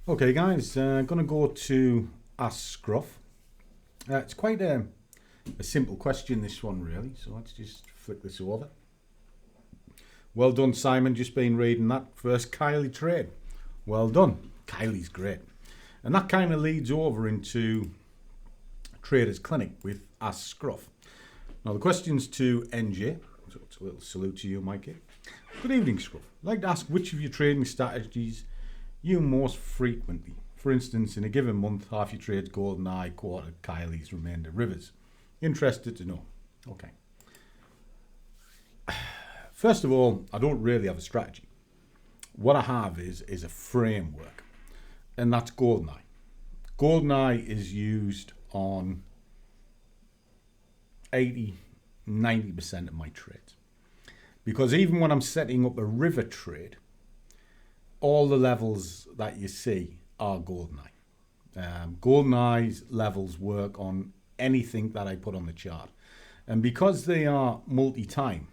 Okay guys, I'm going to go to Ask Scruff. It's quite a simple question, this one really, so let's just flick this over. Well done Simon, just been reading that first Kylie trade. Well done, Kylie's great. And that kind of leads over into Traders Clinic with Ask Scruff. Now the question's to NJ, so it's a little salute to you Mikey. Good evening Scruff. I'd like to ask which of your trading strategies you most frequently. For instance, in a given month, half your trades GoldenEye, quarter Kylie's, remainder Rivers. Interested to know. Okay. First of all, I don't really have a strategy. What I have is a framework, and that's GoldenEye. GoldenEye is used on 80-90% of my trades. Because even when I'm setting up a river trade, all the levels that you see are GoldenEye. GoldenEye's levels work on anything that I put on the chart. And because they are multi-time,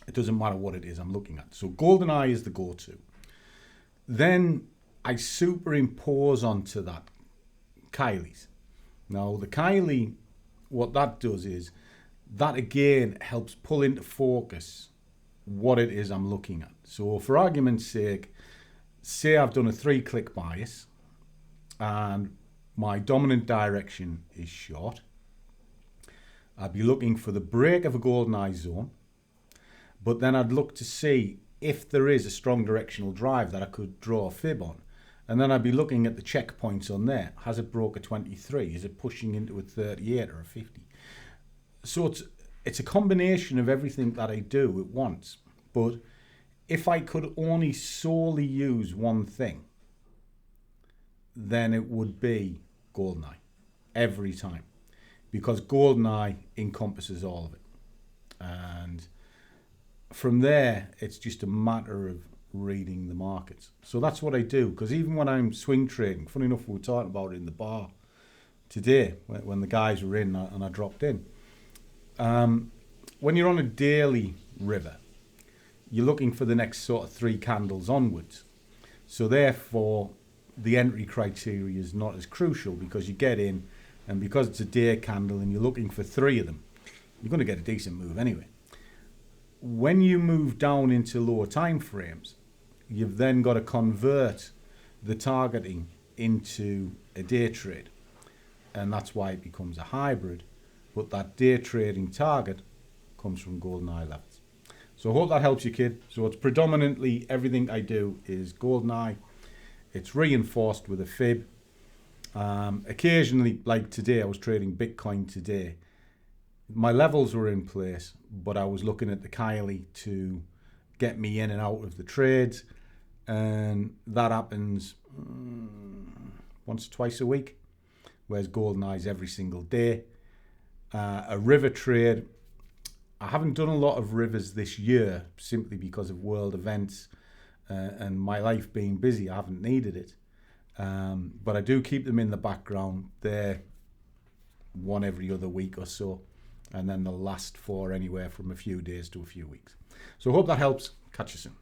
it doesn't matter what it is I'm looking at. So GoldenEye is the go-to. Then I superimpose onto that Kylie's. Now the Kylie, what that does is, that again helps pull into focus what it is I'm looking at. So for argument's sake, say I've done a 3-click bias and my dominant direction is short. I'd be looking for the break of a GoldenEye zone, but then I'd look to see if there is a strong directional drive that I could draw a fib on. And then I'd be looking at the checkpoints on there. Has it broke a 23? Is it pushing into a 38 or a 50? So it's a combination of everything that I do at once. But if I could only solely use one thing, then it would be GoldenEye every time, because GoldenEye encompasses all of it. And from there, it's just a matter of reading the markets. So that's what I do, because even when I'm swing trading, funny enough, we were talking about it in the bar today when the guys were in and I dropped in. When you're on a daily river, you're looking for the next sort of 3 candles onwards. So therefore, the entry criteria is not as crucial, because you get in, and because it's a day candle and you're looking for 3 of them, you're going to get a decent move anyway. When you move down into lower time frames, you've then got to convert the targeting into a day trade. And that's why it becomes a hybrid. But that day trading target comes from GoldenEye levels. So I hope that helps you, kid. So it's predominantly everything I do is GoldenEye. It's reinforced with a fib. Occasionally, like today, I was trading Bitcoin today. My levels were in place, but I was looking at the Kylie to get me in and out of the trades. And that happens once or twice a week, whereas GoldenEye's every single day. A river trade, I haven't done a lot of rivers this year simply because of world events and my life being busy. I haven't needed it. But I do keep them in the background. They're one every other week or so. And then they'll last for anywhere from a few days to a few weeks. So I hope that helps. Catch you soon.